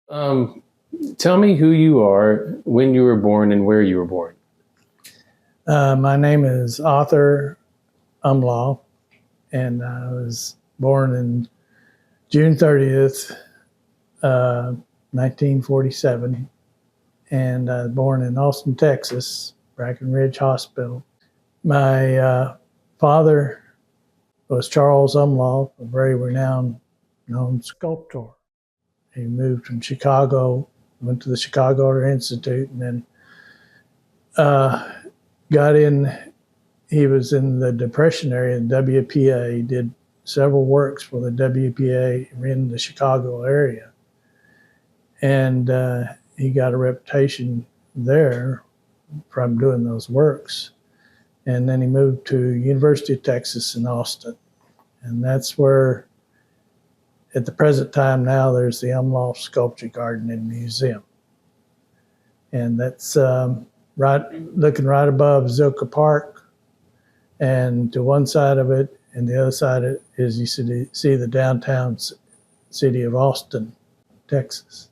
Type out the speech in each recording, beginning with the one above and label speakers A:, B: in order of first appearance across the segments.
A: Um, Tell me who you are, when you were born, and where you were born.
B: My name is Arthur Umlauf, and I was born in June 30th, 1947, and I was born in Austin, Texas, Breckenridge Hospital. My father was Charles Umlauf, a very renowned known sculptor. He moved from Chicago, went to the Chicago Art Institute, and then got in. He was in the Depression area, the WPA. He did several works for the WPA in the Chicago area. And he got a reputation there from doing those works. And then he moved to University of Texas in Austin. And that's where, at the present time now, there's the Umlauf Sculpture Garden and Museum. And that's looking right above Zilker Park. And to one side of it, and the other side of it is you see the downtown city of Austin, Texas.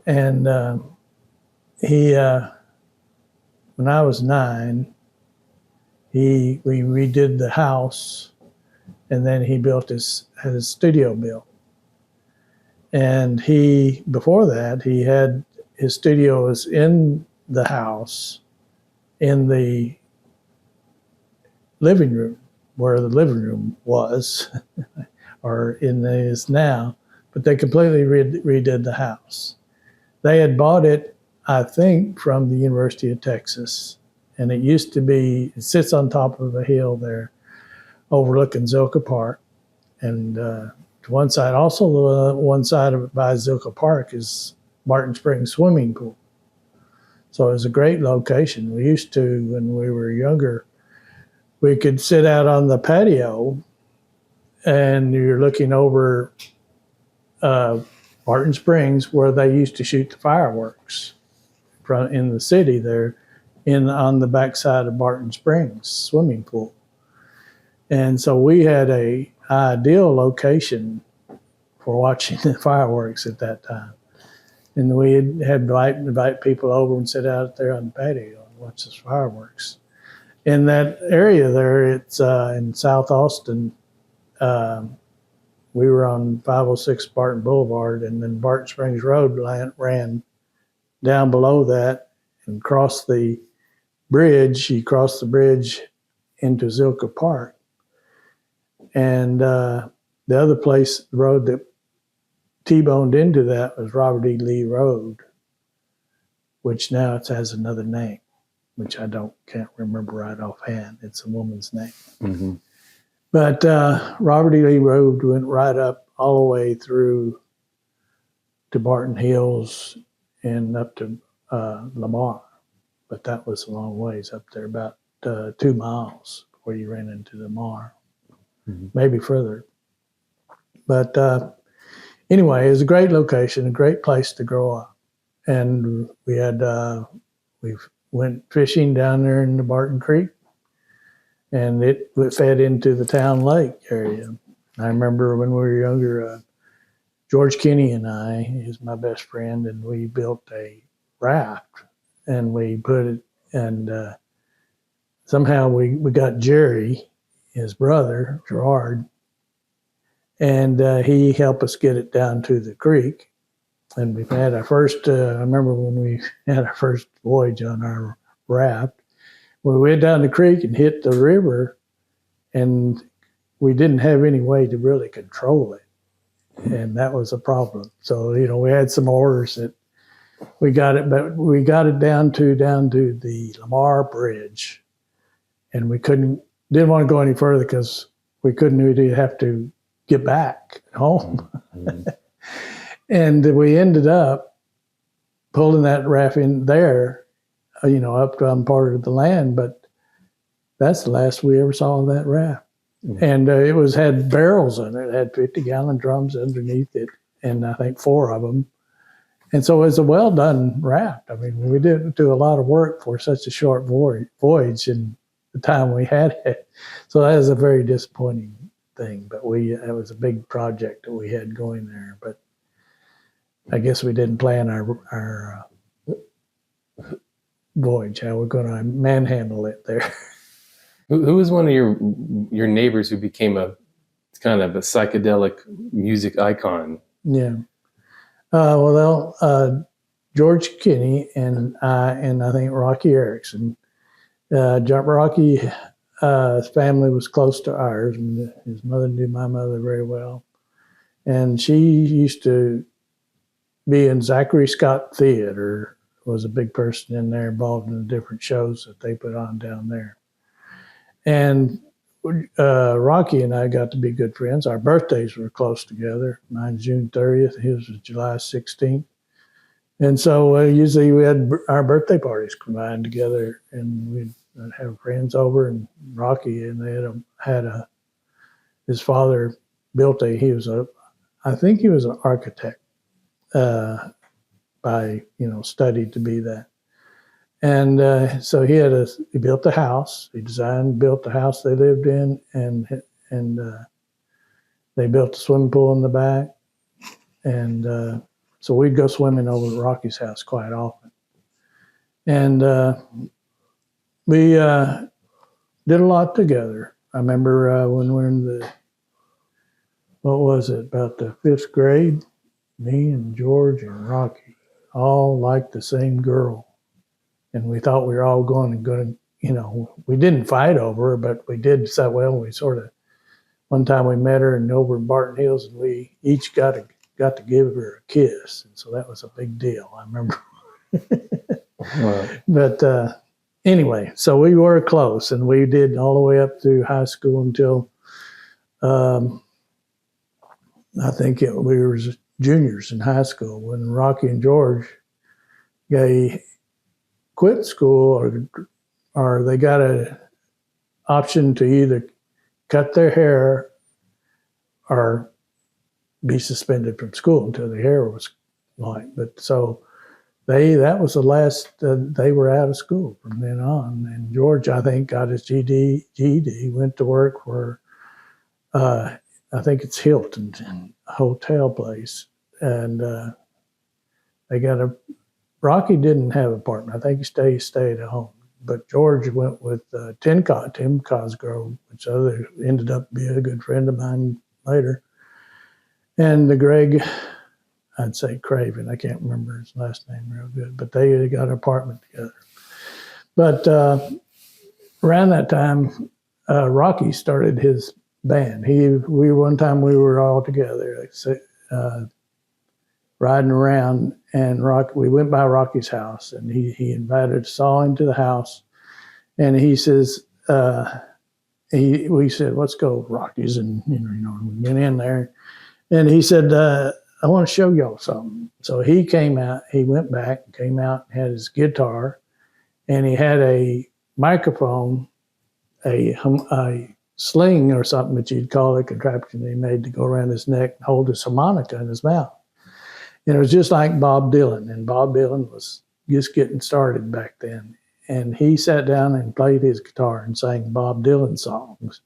B: And he, when I was 9, we redid the house, and then he had his studio built. And before that, he had his studio was in the house, in the living room, where the living room was, or is now, but they completely redid the house. They had bought it, I think, from the University of Texas, and it sits on top of a hill there, overlooking Zilker Park, and to one side, also one side of it by Zilker Park is Barton Springs swimming pool. So it was a great location. We used to, when we were younger, we could sit out on the patio, and you're looking over Barton Springs, where they used to shoot the fireworks in the city there, on the backside of Barton Springs swimming pool. And so we had a ideal location for watching the fireworks at that time. And we had invite people over and sit out there on the patio and watch the fireworks. In that area there, it's in South Austin. We were on 506 Barton Boulevard, and then Barton Springs Road ran down below that and crossed the bridge. You crossed the bridge into Zilker Park. And the other place, the road that T-boned into that was Robert E. Lee Road, which now it has another name, which I can't remember right offhand. It's a woman's name. Mm-hmm. But Robert E. Lee Road went right up all the way through to Barton Hills and up to Lamar. But that was a long ways up there, about 2 miles before you ran into Lamar, mm-hmm. Maybe further. But anyway, it was a great location, a great place to grow up. And we went fishing down there in the Barton Creek, and it fed into the town lake area. I remember when we were younger, George Kinney and I, he's my best friend, and we built a raft, and we put it, and somehow we got Jerry, his brother, Gerard, and he helped us get it down to the creek. And we've had our first, I remember when we had our first voyage on our raft, we went down the creek and hit the river, and we didn't have any way to really control it. And that was a problem. So, we had some orders that we got it, but we got it down to the Lamar Bridge, and we didn't want to go any further because we'd have to get back home. Mm-hmm. And we ended up pulling that raft in there, up on part of the land, but that's the last we ever saw of that raft. Mm-hmm. And it had barrels in it. It had 50-gallon drums underneath it, and I think 4 of them. And so it was a well-done raft. I mean, we didn't do a lot of work for such a short voyage in the time we had it. So that was a very disappointing thing, but it was a big project that we had going there. But I guess we didn't plan our voyage, how we're going to manhandle it there.
A: Who was one of your neighbors who became a kind of a psychedelic music icon?
B: Yeah. George Kinney and I think Roky Erickson. Roky's family was close to ours, and his mother knew my mother very well. And she used to be in Zachary Scott Theater, was a big person in there involved in the different shows that they put on down there. And Roky and I got to be good friends. Our birthdays were close together. Mine's June 30th, his was July 16th. And so usually we had our birthday parties combined together, and we'd have friends over, and Roky, and they his father built I think he was an architect studied to be that. And so he built the house, he designed, built the house they lived in, and they built a swimming pool in the back. And so we'd go swimming over at Roky's house quite often. And we did a lot together. I remember when we were in about the 5th grade, me and George and Roky all liked the same girl. And we thought we were all going to, we didn't fight over her, but we did say, well, one time we met her over in Barton Hills, and we each got to give her a kiss. And so that was a big deal, I remember.
A: Wow.
B: But anyway, so we were close, and we did all the way up through high school until I think we were juniors in high school when Roky and George quit school, or they got an option to either cut their hair or be suspended from school until the hair was light. But so that was the last, they were out of school from then on. And George, I think, got his GED, went to work for, I think it's Hilton hotel place. And Roky didn't have an apartment. I think he stayed at home. But George went with Tim Cosgrove, which ended up being a good friend of mine later. And Greg, I'd say Craven. I can't remember his last name real good, but they got an apartment together. But around that time, Roky started his band. One time we were all together, riding around, and we went by Roky's house, and he invited us all into the house, and he says, we said, let's go Rockies, and we went in there, and he said, I want to show y'all something. So he went back and came out and had his guitar, and he had a microphone, a sling or something that you'd call a contraption he made to go around his neck and hold his harmonica in his mouth. And it was just like Bob Dylan, and Bob Dylan was just getting started back then. And he sat down and played his guitar and sang Bob Dylan songs.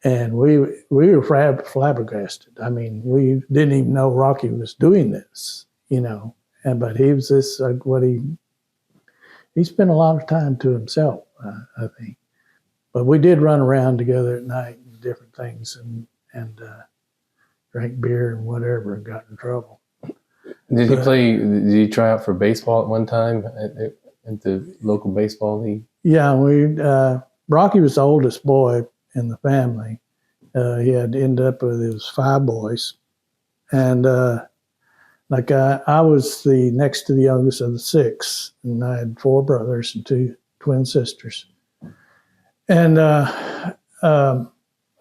B: And we were flabbergasted. I mean, we didn't even know Roky was doing this, but he was this, he spent a lot of time to himself, I think. But we did run around together at night and different things, and drank beer and whatever, and got in trouble.
A: Did he try out for baseball at one time at the local baseball league? Yeah,
B: Roky was the oldest boy in the family. He had ended up with his 5 boys. And I was the next to the youngest of the 6, and I had 4 brothers and 2 twin sisters. And I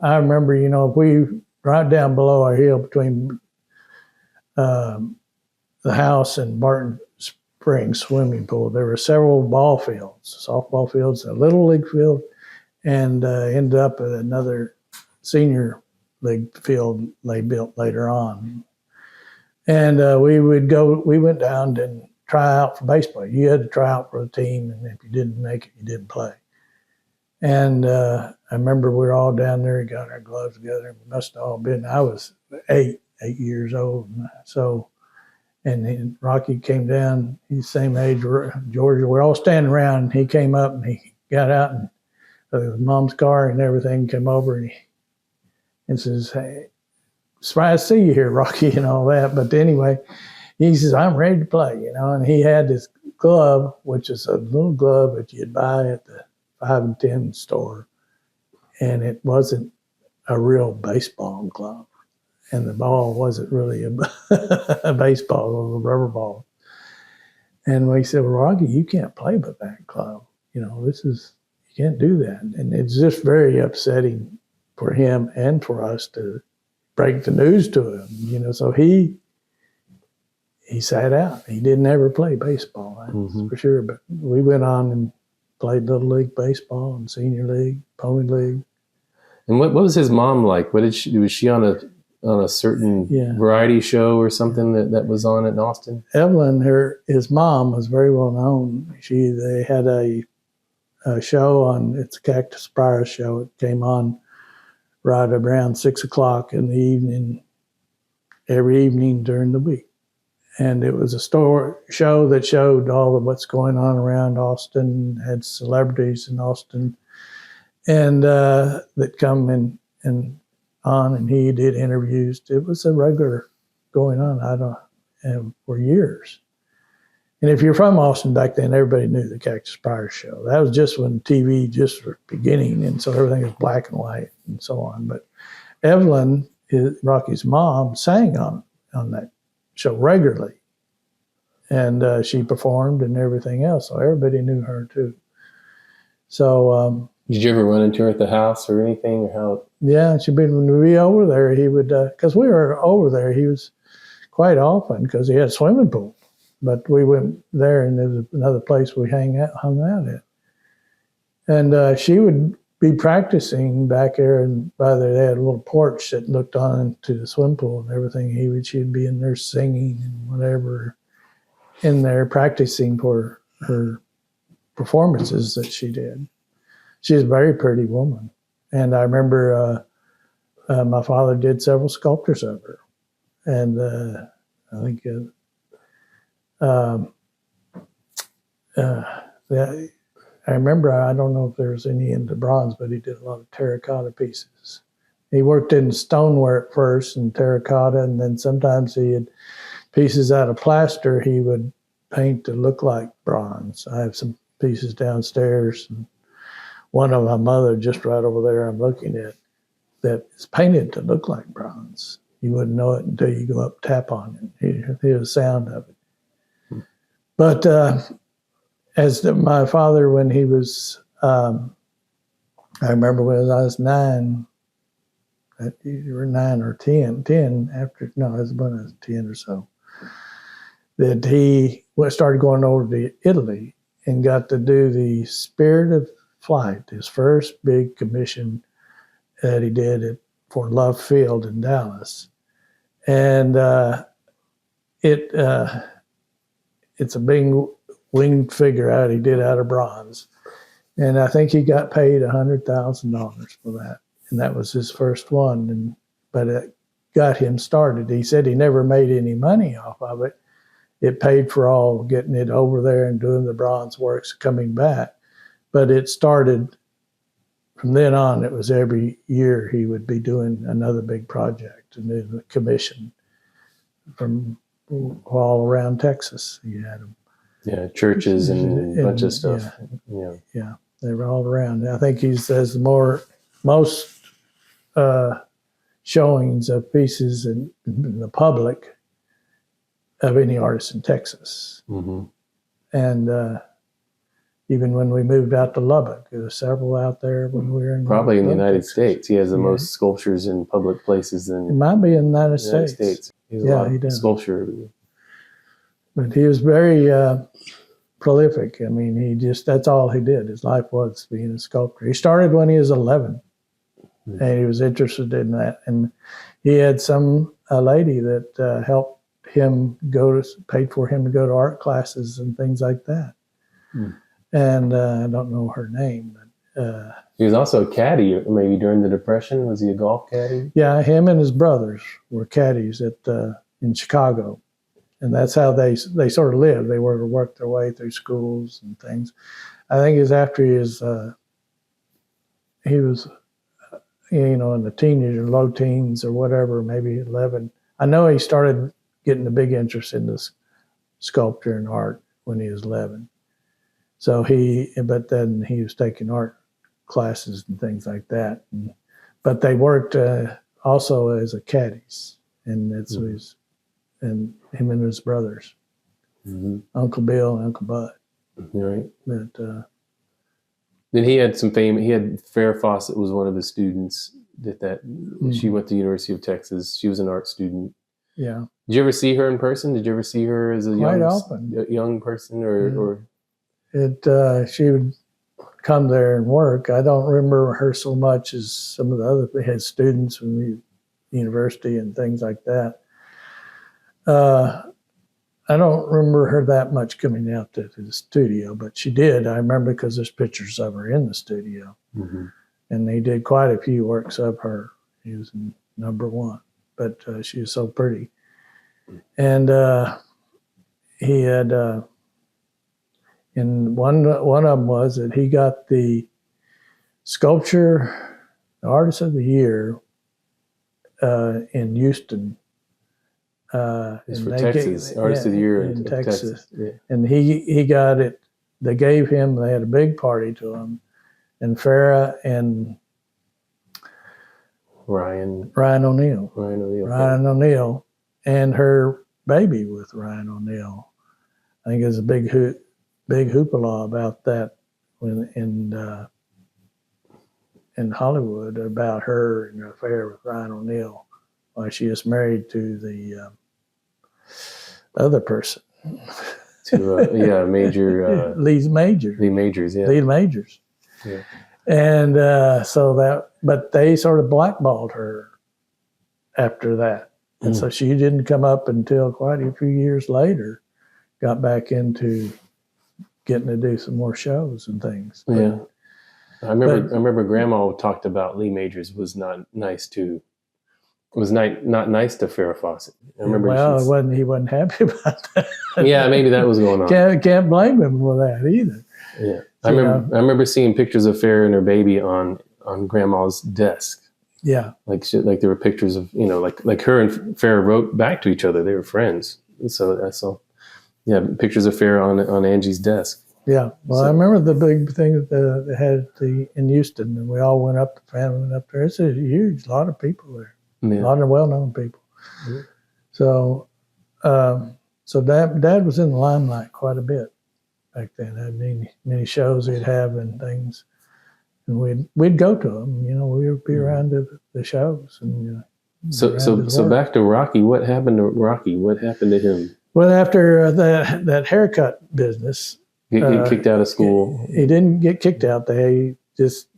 B: remember, we right down below our hill between the house and Barton Springs swimming pool, there were several ball fields, softball fields, a little league field, and ended up at another senior league field they built later on. And we went down and try out for baseball. You had to try out for a team, and if you didn't make it, you didn't play. And I remember we were all down there, got our gloves together, and we must have all been, I was 8 years old. So And then Roky came down. He's the same age, Georgia. We're all standing around. And he came up and he got out and his mom's car and everything, came over and says, "Hey, surprised to see you here, Roky," and all that. But anyway, he says, "I'm ready to play," And he had this glove, which is a little glove that you'd buy at the 5 and 10 store. And it wasn't a real baseball glove. And the ball wasn't really a baseball, it was a rubber ball. And we said, "Well, Roky, you can't play with that glove. You can't do that." And it's just very upsetting for him and for us to break the news to him, So he sat out. He didn't ever play baseball, that's for sure. But we went on and played Little League baseball and Senior League, Pony League.
A: And what was his mom like? What was she on a certain variety show or something that was on in Austin?
B: Evelyn, his mom, was very well known. They had a show it's a Cactus Spire show. It came on right around 6 o'clock in the evening, every evening during the week. And it was a show that showed all of what's going on around Austin, had celebrities in Austin, and that come in and on, and he did interviews. It was a regular going on, for years. And if you're from Austin back then, everybody knew the Cactus Spire show. That was just when TV just was beginning, and so everything was black and white and so on. But Evelyn, Roky's mom, sang on that show regularly, and she performed and everything else, so everybody knew her too. So
A: did you ever run into her at the house or anything, or how?
B: Yeah, when we be over there, he would, because we were over there, he was quite often, because he had a swimming pool. But we went there, and there was another place we hung out at. And she would be practicing back there, and by there they had a little porch that looked on to the swim pool and everything. She'd be in there singing and whatever, in there practicing for her performances that she did. She's a very pretty woman. And I remember my father did several sculptures of her. And I think I remember, I don't know if there's any into bronze, but he did a lot of terracotta pieces. He worked in stoneware at first and terracotta, and then sometimes he had pieces out of plaster he would paint to look like bronze. I have some pieces downstairs, and one of my mother just right over there I'm looking at that is painted to look like bronze. You wouldn't know it until you go up, tap on it, hear the sound of it. But my father, when he was, I remember when I was 9, you were 9 or 10 after, no, it was when I was 10 or so, that he started going over to Italy and got to do the Spirit of Flight, his first big commission that he did for Love Field in Dallas. And it's a big winged figure he did out of bronze. And I think he got paid $100,000 for that. And that was his first one. But it got him started. He said he never made any money off of it. It paid for all getting it over there and doing the bronze works, coming back. But it started from then on. It was every year he would be doing another big project, and then the commission from all around Texas. He had them. Yeah,
A: churches and a bunch of stuff.
B: Yeah, they were all around. I think he says most showings of pieces in the public of any artist in Texas. Mm-hmm. And even when we moved out to Lubbock, there were several out there when we were in
A: probably in the United States. He has the most sculptures in public places than
B: it might be in the United States.
A: He has a lot of sculpture.
B: But he was very prolific. I mean, that's all he did. His life was being a sculptor. He started when he was 11, and he was interested in that. And he had a lady that helped him paid for him to go to art classes and things like that. And I don't know her name. But,
A: he was also a caddy, maybe during the Depression. Was he a golf caddy?
B: Yeah, him and his brothers were caddies in Chicago. and that's how they sort of lived. They were to work their way through schools and things. I think it was after he was in the teenager, low teens or whatever, maybe 11. I know he started getting a big interest in this sculpture and art when he was 11. So but then he was taking art classes and things like that. But they worked also as a caddies, and it's and him and his brothers, Uncle Bill and Uncle Bud.
A: Right.
B: But
A: then he had some fame. He had Farrah Fawcett was one of his students. She went to the University of Texas. She was an art student.
B: Yeah.
A: Did you ever see her in person? Did you ever see her as a young person, or?
B: She would come there and work. I don't remember her so much as some of the other. They had students from the university and things like that. I don't remember her that much coming out to the studio, but she did. I remember because there's pictures of her in the studio, and they did quite a few works of her. She was number one, but she was so pretty. And he had, and one of them was that he got the sculpture artist of the year in Houston.
A: It's for Texas, artist of the year
B: in Texas.
A: Yeah.
B: And he got it. They had a big party to him, and Farrah and Ryan O'Neal, and her baby with Ryan O'Neal. I think there's a big hoopla about that in Hollywood about her and her affair with Ryan O'Neal, while she is married to the other person.
A: To major
B: Lee Majors.
A: Yeah.
B: And but they sort of blackballed her after that. And so she didn't come up until quite a few years later, got back into getting to do some more shows and things.
A: Yeah. I remember Grandma talked about Lee Majors was not nice to not nice to Farrah Fawcett. I remember
B: he wasn't happy about that.
A: Yeah, maybe that was going on.
B: Can't blame him for that either.
A: Yeah. I remember seeing pictures of Farrah and her baby on Grandma's desk.
B: Yeah.
A: Like there were pictures of, like her and Farrah wrote back to each other. They were friends. So I saw pictures of Farrah on Angie's desk.
B: Yeah. Well, I remember the big thing that they had in Houston, and we all went up, the family went up there. It's a lot of people there.
A: Yeah.
B: A lot of well-known people.
A: Yeah.
B: So Dad was in the limelight quite a bit back then. Had many shows he'd have and things, and we'd go to them. We would be around the shows. And
A: so back to Roky. What happened to Roky? What happened to him?
B: Well, after that haircut business,
A: get kicked out of school.
B: He didn't get kicked out. They just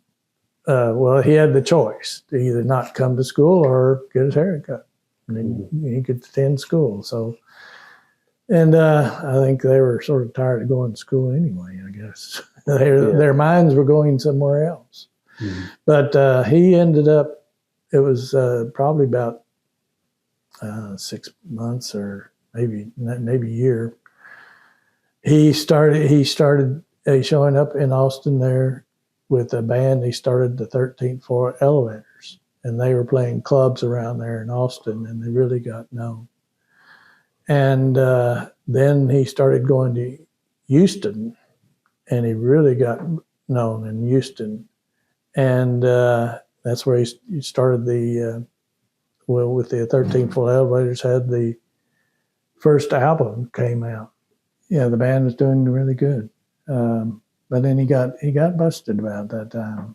B: he had the choice to either not come to school or get his hair cut. And he could attend school. So, and I think they were sort of tired of going to school anyway, I guess. Their minds were going somewhere else. Mm-hmm. But he ended up, it was probably about 6 months or maybe a year. He started showing up in Austin there with a band. He started the 13th Floor Elevators, and they were playing clubs around there in Austin, and they really got known. And then he started going to Houston, and he really got known in Houston. And that's where he started with the 13th Floor Elevators, had the first album came out. Yeah, the band was doing really good. But then he got busted about that time.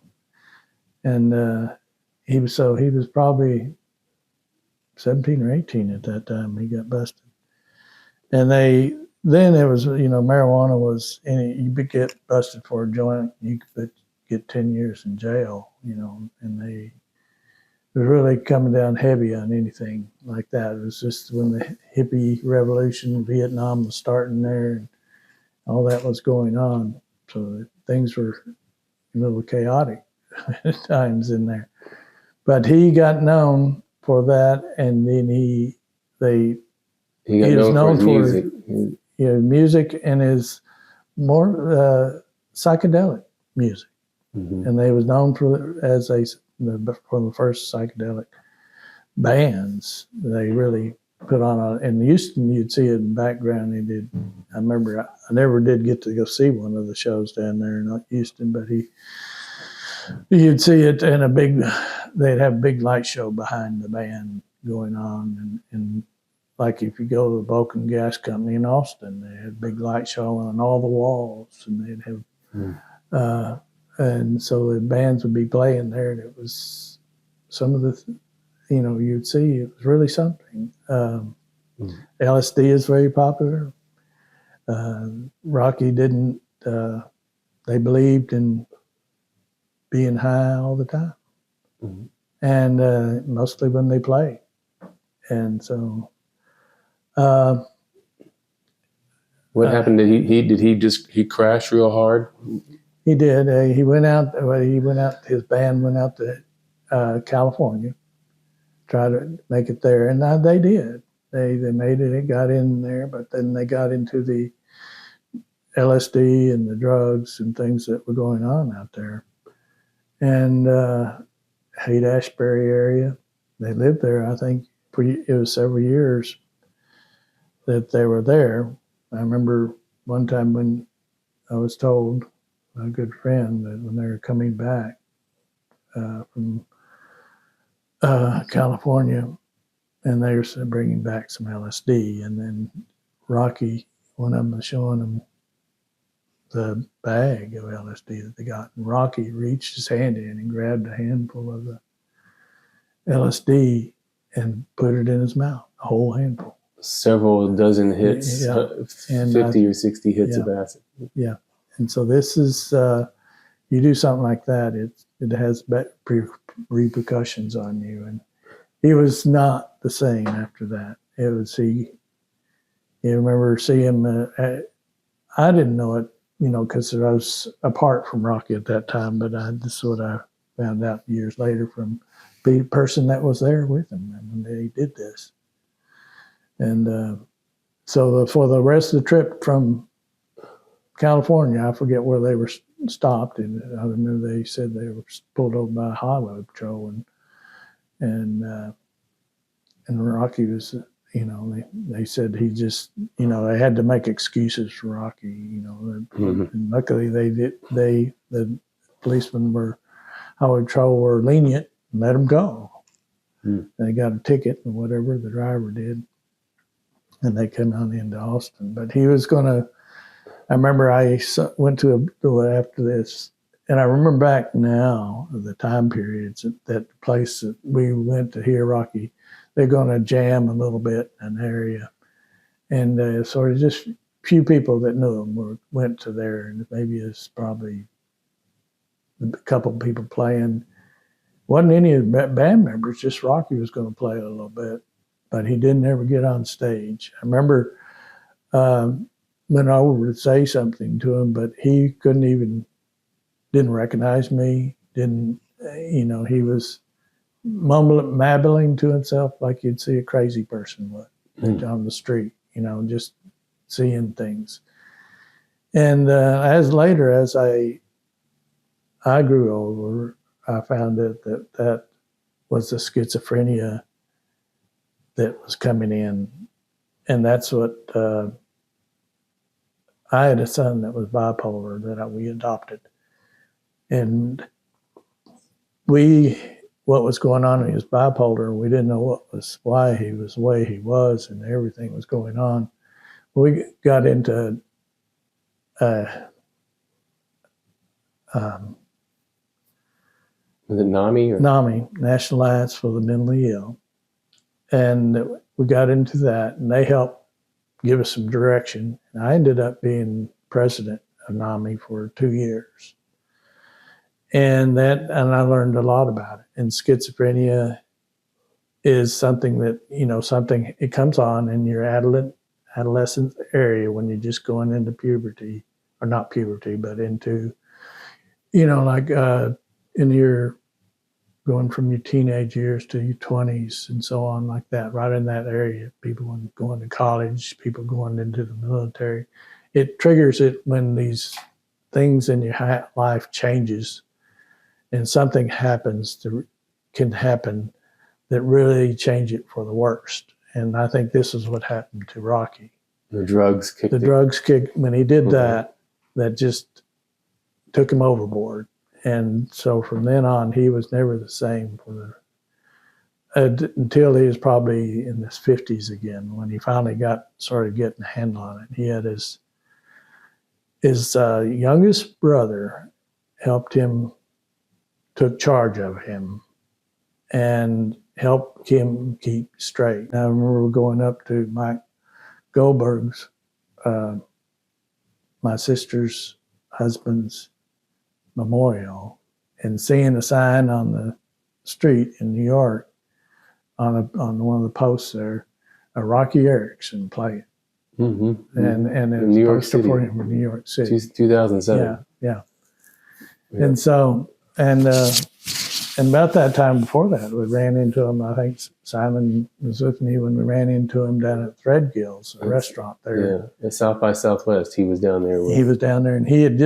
B: And he was probably 17 or 18 at that time. He got busted. And then it was, marijuana was, you could get busted for a joint, you could get 10 years in jail, and they was really coming down heavy on anything like that. It was just when the hippie revolution, Vietnam was starting there, and all that was going on. So things were a little chaotic at times in there. But he got known for that, and then
A: He got
B: was
A: known for his
B: known
A: music.
B: music and his more psychedelic music.
A: Mm-hmm.
B: And they was known for the first psychedelic bands. They really put on in Houston. You'd see it in the background. He did. I remember I never did get to go see one of the shows down there in Houston, but you'd see it in a big. They'd have a big light show behind the band going on, and like if you go to the Vulcan Gas Company in Austin, they had a big light show on all the walls, and they'd have. And so the bands would be playing there, and it was some of the, you'd see it was really something. LSD is very popular. Roky didn't. They believed in being high all the time, and mostly when they played. And so,
A: what happened? Did he crash real hard?
B: He did. He went out. His band went out to California, tried to make it there, and they did. They made it. It got in there, but then they got into the LSD and the drugs and things that were going on out there. And Haight-Ashbury area, they lived there. I think it was several years that they were there. I remember one time when I was told, a good friend, that when they were coming back from California, and they were bringing back some LSD, and then Roky, one of them was showing them the bag of LSD that they got, and Roky reached his hand in and grabbed a handful of the LSD and put it in his mouth, a whole handful.
A: Several dozen hits,
B: Yeah.
A: 50 or 60 hits of acid.
B: Yeah. And so this is, you do something like that, it has repercussions on you. And he was not the same after that. It was, you remember seeing him, I didn't know it, because I was apart from Roky at that time, but this is what I found out years later from the person that was there with him when they did this. And so for the rest of the trip from California, I forget where they were stopped, and I remember they said they were pulled over by a highway patrol, and Roky was, they said he just, they had to make excuses for Roky, and luckily the policemen highway patrol were lenient and let him go. They got a ticket and whatever the driver did, and they came on into Austin. But he was going to. I remember I went to after this, and I remember back now the time periods at that place that we went to hear Roky. They're going to jam a little bit in an area, and sort of just few people that knew him went to there, and maybe it's probably a couple of people playing. Wasn't any of the band members, just Roky was going to play a little bit, but he didn't ever get on stage. I remember went over to say something to him, but he didn't recognize me, he was mabbling to himself like you'd see a crazy person would on the street, just seeing things. And as I grew older, I found that was the schizophrenia that was coming in. And that's what, I had a son that was bipolar that we adopted. And what was going on, he was bipolar. We didn't know why he was the way he was, and everything was going on. We got into
A: was it NAMI?
B: NAMI, National Alliance for the Mentally Ill. And we got into that, and they helped give us some direction. And I ended up being president of NAMI for 2 years. And I learned a lot about it. And schizophrenia is something that, it comes on in your adolescent area when you're just going into puberty, or not puberty, but into, in your going from your teenage years to your 20s and so on, like that, right in that area. People going to college, people going into the military. It triggers it when these things in your life changes and something can happen that really change it for the worst. And I think this is what happened to Roky.
A: The drugs kicked
B: when he did that just took him overboard. And so from then on, he was never the same until he was probably in his 50s again, when he finally started getting a handle on it. He had his youngest brother helped him, took charge of him, and helped him keep straight. I remember going up to Mike Goldberg's, my sister's husband's memorial, and seeing a sign on the street in New York on one of the posts there, a Roky Erickson playing.
A: Mm-hmm.
B: And it was
A: New
B: a
A: York
B: poster
A: City.
B: for him in New York City.
A: 2007.
B: Yeah. And so, and about that time before that, we ran into him. I think Simon was with me when we ran into him down at Threadgill's, a restaurant there.
A: Yeah, at South by Southwest, he was down there.
B: He was down there, and he had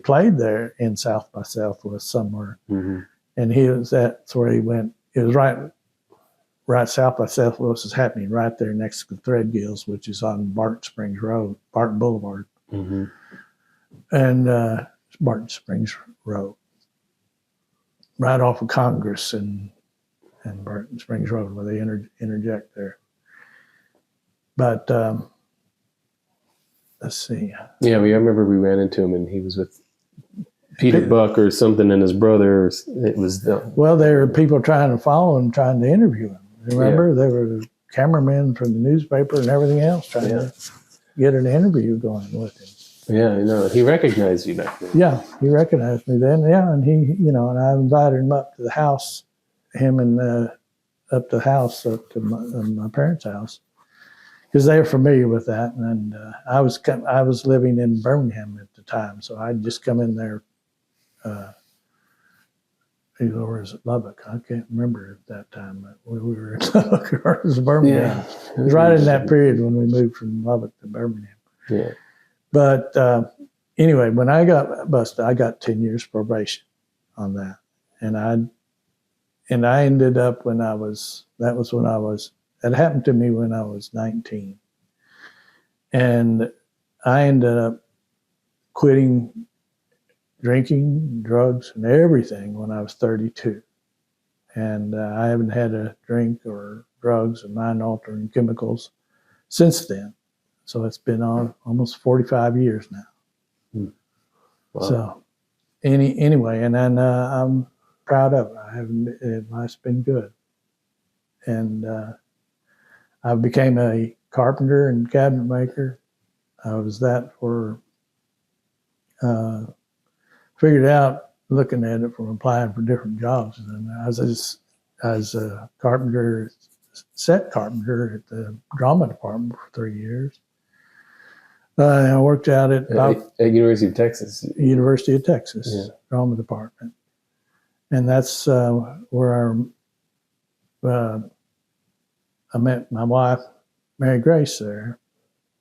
B: played there in South by Southwest somewhere.
A: Mm-hmm.
B: And that's where he went. It was right South by Southwest is happening right there next to Threadgill's, which is on Barton Springs Road, Barton Boulevard.
A: Mm-hmm.
B: And Barton Springs Road, right off of Congress and Barton Springs Road, where they interject there. But let's see.
A: Yeah, I remember we ran into him, and he was with Peter Buck or something, and his brother. It was
B: well, there were people trying to follow him, trying to interview him. Remember, there were cameramen from the newspaper and everything else trying to get an interview going with him.
A: Yeah, I know. He recognized you back then.
B: Yeah, he recognized me then. Yeah, and and I invited him up to the house, up to my parents' house, because they were familiar with that. And I was living in Birmingham at the time, so I'd just come in there. Or is it Lubbock? I can't remember at that time. We were in Lubbock or it was Birmingham.
A: Yeah.
B: It was right in that period when we moved from Lubbock to Birmingham.
A: Yeah.
B: But anyway, when I got busted, I got 10 years probation on that. And I ended up that happened to me when I was 19. And I ended up quitting drinking, drugs, and everything when I was 32. And I haven't had a drink or drugs or mind-altering chemicals since then. So it's been on almost 45 years now.
A: Wow.
B: So anyway, and then I'm proud of it. Life's been good. And I became a carpenter and cabinet maker. I was that for, figured out looking at it from applying for different jobs. And I was a carpenter, set carpenter at the drama department for 3 years. I worked out at
A: University of Texas.
B: University of Texas, drama department. And that's where I met my wife, Mary Grace, there.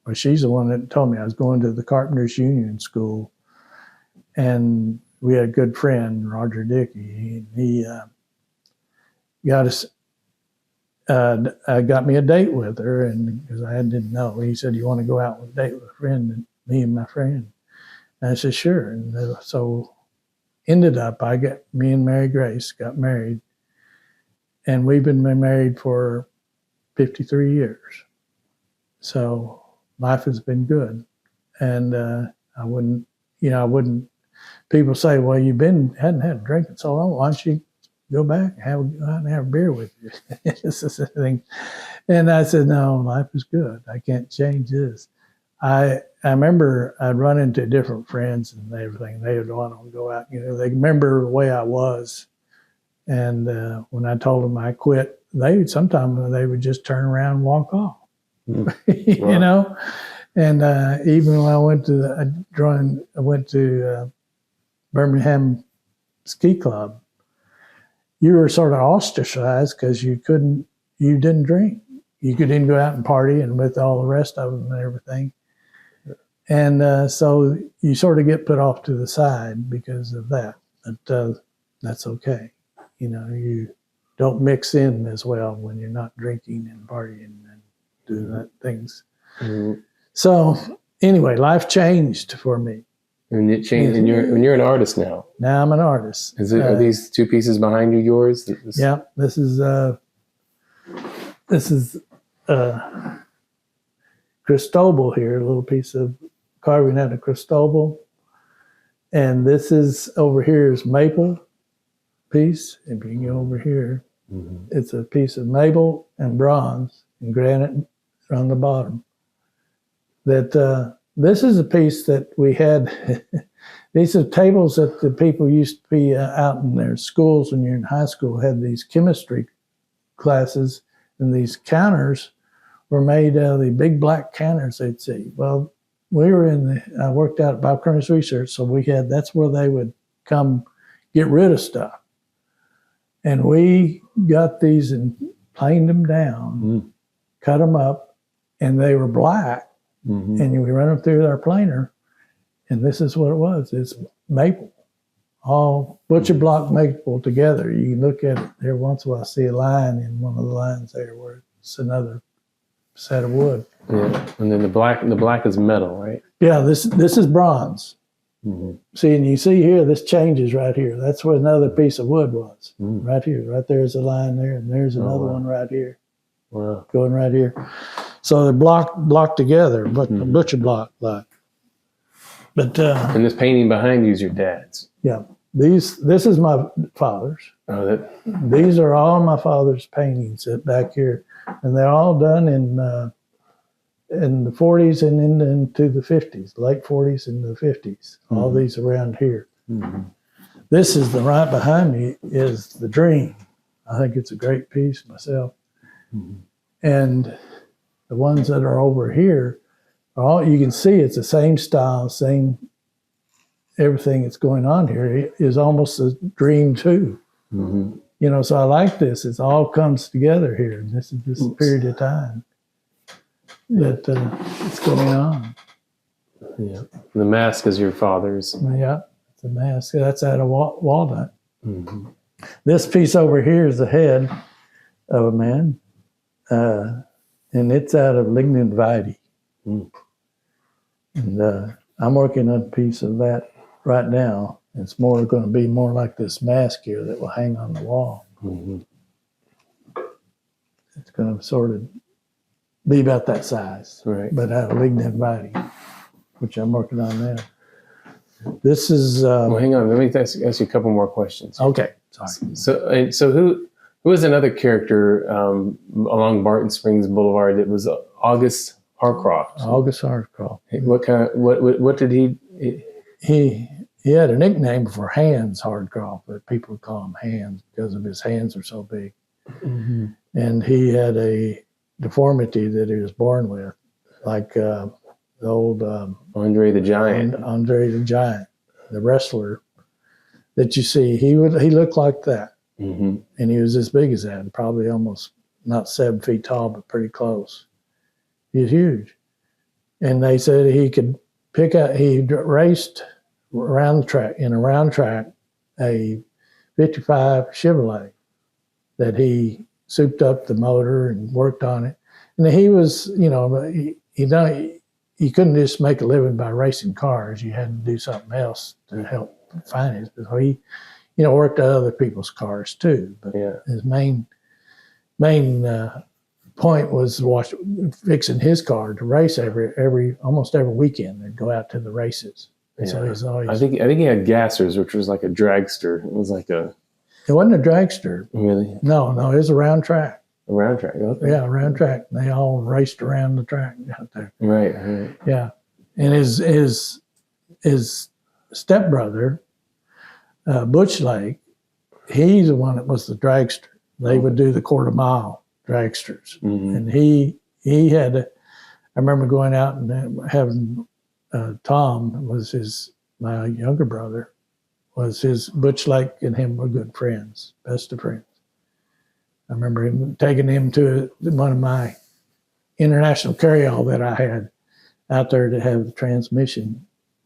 B: Well, she's the one that told me I was going to the Carpenters Union School. And we had a good friend, Roger Dickey. He got me a date with her, and because I didn't know, he said, "You want to go out on a date with a friend?" And me and my friend. And I said, "Sure." And so ended up, me and Mary Grace got married, and we've been married for 53 years. So life has been good, and I wouldn't. People say, "Well, hadn't had a drink in so long. Why don't you go back and have a beer with you?" This is the thing. And I said, "No, life is good. I can't change this." I remember I'd run into different friends and everything. They would want to go out. They remember the way I was. And when I told them I quit, sometimes they would just turn around and walk off. Wow. And even when I went to Birmingham Ski Club, you were sort of ostracized because you didn't drink. You couldn't go out and party and with all the rest of them and everything. And so you sort of get put off to the side because of that. But that's okay. You know, you don't mix in as well when you're not drinking and partying and doing that things. Mm-hmm. So anyway, life changed for me.
A: And it changed. And you're an artist now.
B: Now I'm an artist.
A: Are these two pieces behind you yours?
B: Yeah, this is Cristobal here, a little piece of carving out of Cristobal, and this is over here is maple piece. If you can go over here, it's a piece of maple and bronze and granite on the bottom. That this is a piece that we had. These are tables that the people used to be out in their schools when you're in high school, had these chemistry classes, and these counters were made out of the big black counters they'd see. Well, we were I worked out at Biochemistry Research, so that's where they would come get rid of stuff. And we got these and planed them down, cut them up, and they were black. Mm-hmm. And we run them through our planer, and this is what it was. It's maple, all butcher block maple together. You can look at it there once in a while, I see a line in one of the lines there where it's another set of wood.
A: Yeah, and then the black is metal, right?
B: Yeah, this is bronze. Mm-hmm. See, and you see here, this changes right here. That's where another piece of wood was. Right here, right there's a line there, and there's another one right here. Wow. Going right here. So they're blocked together, but butcher block like. But
A: and this painting behind you is your dad's.
B: Yeah, this is my father's.
A: Oh,
B: these are all my father's paintings back here, and they're all done in the 40s and into the 50s, late 40s and the 50s. All these around here. Mm-hmm. This is right behind me is the Dream. I think it's a great piece myself. Mm-hmm. And the ones that are over here, you can see it's the same style, same everything that's going on here. It is almost a dream too. Mm-hmm. You know, so I like this. It all comes together here. And this is this period of time that it's going on.
A: Yeah. The mask is your father's.
B: Yeah, it's a mask. That's out of walnut. Mm-hmm. This piece over here is the head of a man. And it's out of lignin vitae. Mm. And I'm working on a piece of that right now. It's going to be more like this mask here that will hang on the wall. Mm-hmm. It's going to sort of be about that size, right? But out of lignin vitae, which I'm working on now. This is.
A: Well, hang on. Let me ask you a couple more questions.
B: Okay, sorry.
A: So who was another character along Barton Springs Boulevard that was August Hartkopf?
B: August Hartkopf.
A: What did he?
B: He had a nickname for Hands Hartkopf, but people would call him Hands because of his hands are so big. Mm-hmm. And he had a deformity that he was born with, like the old
A: Andre the Giant.
B: Andre the Giant, the wrestler that you see. He looked like that. Mm-hmm. And he was as big as that, probably almost not 7 feet tall, but pretty close. He was huge. And they said he could he raced around the track, in a round track, a 55 Chevrolet that he souped up the motor and worked on it. And he was, you know, he couldn't just make a living by racing cars. You had to do something else to help finance. So he, you know, worked on other people's cars too. But his main point was fixing his car to race almost every weekend. They'd go out to the races. Yeah. So he's always.
A: I think he had gassers, which was like a dragster. It was like a.
B: It wasn't a dragster.
A: Really?
B: No, it was a round track.
A: A round track. Okay.
B: Yeah, a round track. They all raced around the track out there.
A: Right.
B: Yeah, and his stepbrother, Butch Lake, he's the one that was the dragster. They would do the quarter-mile dragsters. Mm-hmm. And he had, I remember going out and having Tom was my younger brother, Butch Lake and him were good friends, best of friends. I remember him taking him to one of my international carryall that I had out there to have the transmission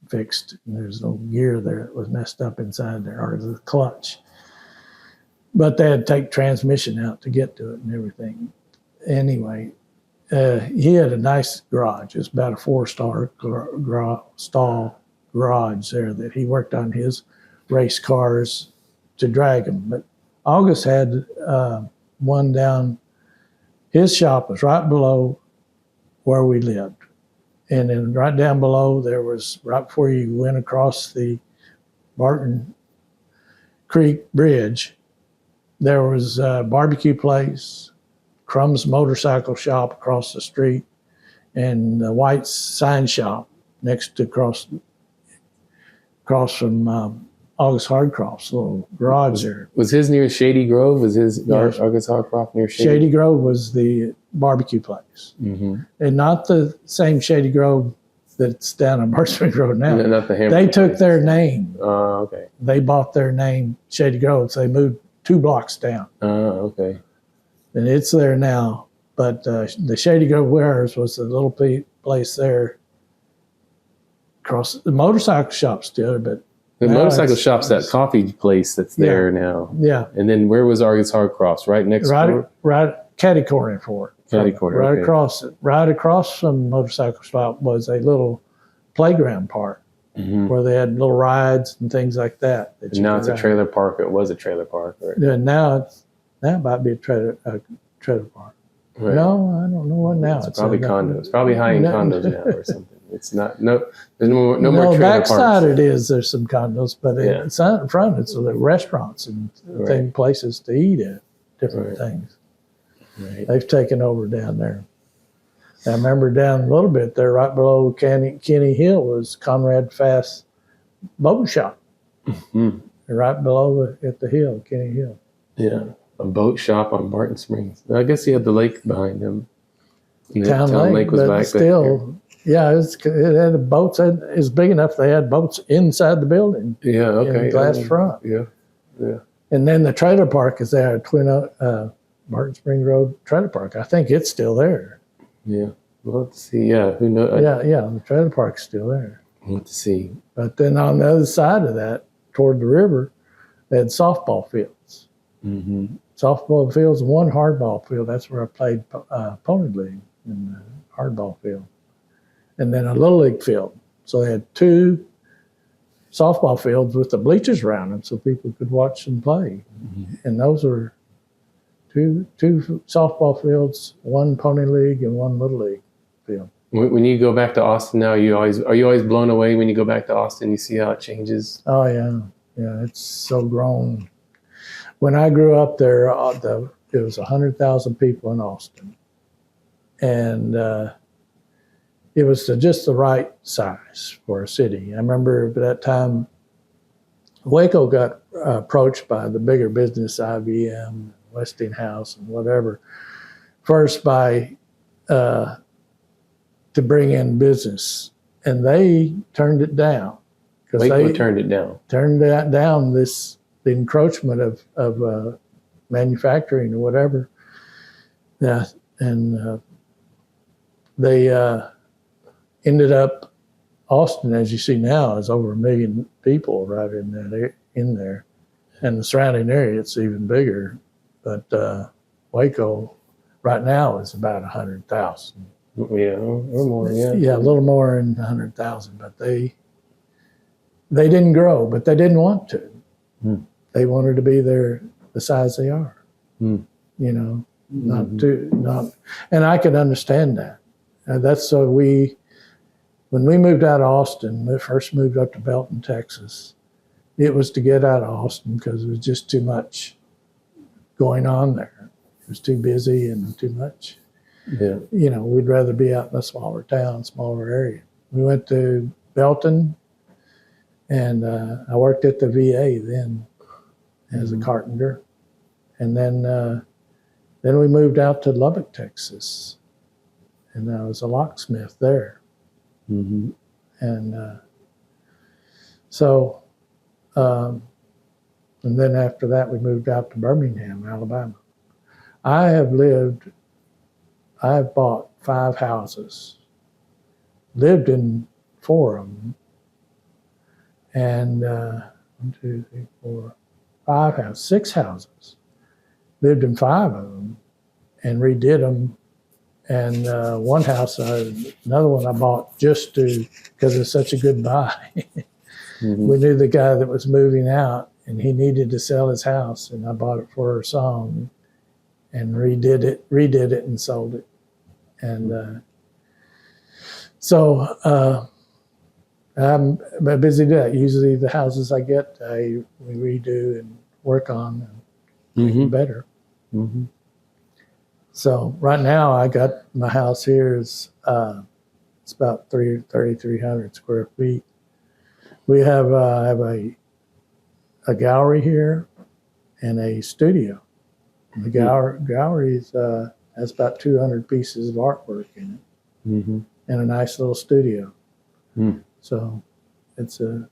B: fixed. And there's no gear there. It was messed up inside there, or the clutch. But they had to take transmission out to get to it and everything. Anyway, he had a nice garage. It's about a 4-star stall garage there that he worked on his race cars to drag them. But August had one down. His shop was right below where we lived. And then right down below, there was, right before you went across the Barton Creek Bridge, there was a barbecue place, Crumb's motorcycle shop across the street, and the White sign shop next to across from August Hardcroft's little garage there.
A: Was his near Shady Grove? Was his August Hardcroft near
B: Shady Grove was the barbecue place.
A: Mm-hmm.
B: And not the same Shady Grove that's down on Barton Springs Road now.
A: No, not the hamburger
B: They took
A: place.
B: their name.
A: Oh, okay.
B: They bought their name, Shady Grove, so they moved 2 blocks down.
A: Oh, okay.
B: And it's there now. But the Shady Grove Warehouse was the little place there. Across the motorcycle shop's still there, but
A: The motorcycle shop's that coffee place that's there now.
B: Yeah.
A: And then where was August Hardcroft's? Right next door?
B: Right, catty corner for it.
A: Catty corner,
B: Right
A: okay.
B: across it. Right across from the motorcycle shop was a little playground park where they had little rides and things like that.
A: And now it's a trailer park. It was a trailer park. Right?
B: Yeah, now it might be a trailer park.
A: Right.
B: No, I don't know what now.
A: It's probably condos. Probably high-end condos now or something. It's not, there's no more trailer
B: backside
A: parks.
B: it is, there's some condos, but it's out in front, it's the restaurants and places to eat at, different things.
A: Right.
B: They've taken over down there. I remember down a little bit there, right below Kenny Hill was Conrad Fast's boat shop.
A: Mm-hmm.
B: Right below at the hill, Kenny Hill.
A: Yeah, a boat shop on Barton Springs. I guess he had the lake behind him.
B: Town Lake was back still. Yeah, it had boats. It was big enough. They had boats inside the building.
A: Yeah, okay.
B: In glass front.
A: Yeah, yeah.
B: And then the trailer park is there, Barton Springs Road Trailer Park. I think it's still there.
A: Yeah. Well, let's see. Yeah, who knows?
B: Yeah, the trailer park's still there.
A: Let's see.
B: But then on the other side of that, toward the river, they had softball fields.
A: Mm-hmm.
B: Softball fields and one hardball field. That's where I played Pony League in the hardball field. And then a Little League field. So they had 2 softball fields with the bleachers around them so people could watch them play. Mm-hmm. And those were two softball fields, 1 Pony League and 1 Little League field.
A: When you go back to Austin now, are you always blown away when you go back to Austin? You see how it changes?
B: Oh, yeah. Yeah, it's so grown. When I grew up there, it was 100,000 people in Austin. And it was just the right size for a city. I remember at that time, Waco got approached by the bigger business, IBM, Westinghouse, and whatever, first to bring in business. And they turned it down.
A: Waco turned it down.
B: Turned that down, the encroachment of manufacturing or whatever. Yeah, and they ended up, Austin, as you see now, is over 1 million people right in there. And the surrounding area, it's even bigger. But Waco right now is about 100,000.
A: Yeah, or more, yeah.
B: Yeah, a little more than 100,000. But they didn't grow, but they didn't want to.
A: Mm.
B: They wanted to be the size they are.
A: Mm.
B: You know, not, and I could understand that. That's so when we moved out of Austin, we first moved up to Belton, Texas. It was to get out of Austin because it was just too much going on there. It was too busy and too much.
A: Yeah.
B: You know, we'd rather be out in a smaller town, smaller area. We went to Belton, and I worked at the VA then as a carpenter. And then we moved out to Lubbock, Texas, and I was a locksmith there.
A: Mm-hmm.
B: And so And then after that, we moved out to Birmingham, Alabama. I have bought 5 houses, lived in 4 of them, and 1, 2, 3, 4, 5 houses, 6 houses. Lived in 5 of them and redid them. And one house, another one I bought just because it's such a good buy. Mm-hmm. We knew the guy that was moving out, and he needed to sell his house, and I bought it for a song and redid it and sold it. And so I'm busy doing that. Usually the houses I get, we redo and work on and make them better. Mm-hmm. So right now I got my house here is it's about 3,300 square feet. We have a gallery here and a studio. And the gallery has about 200 pieces of artwork in it, and a nice little studio. So it's if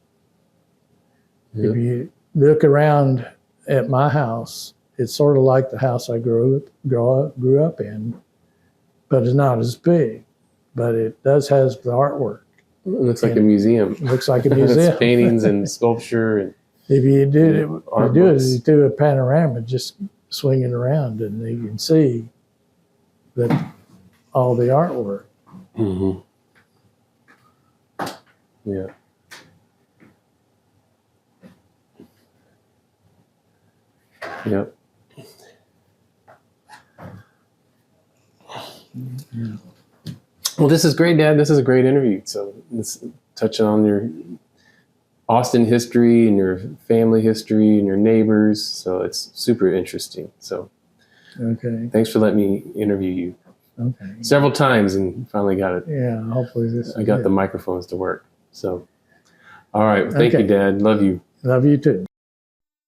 B: you look around at my house, it's sort of like the house I grew up in, but it's not as big. But it does has the artwork.
A: It looks like a museum.
B: It looks like a museum.
A: It's paintings and sculpture. And
B: if you do a panorama, just swinging around, and you can see that all the artwork.
A: Mm-hmm. Yeah. Yep. Yeah. Well, this is great, Dad. This is a great interview. So let's touch on your Austin history and your family history and your neighbors. So it's super interesting. So
B: okay.
A: Thanks for letting me interview you.
B: Okay.
A: Several times and finally got it.
B: Yeah, hopefully
A: I got the microphones to work. So, all right. Thank you, Dad. Love you.
B: Love you too.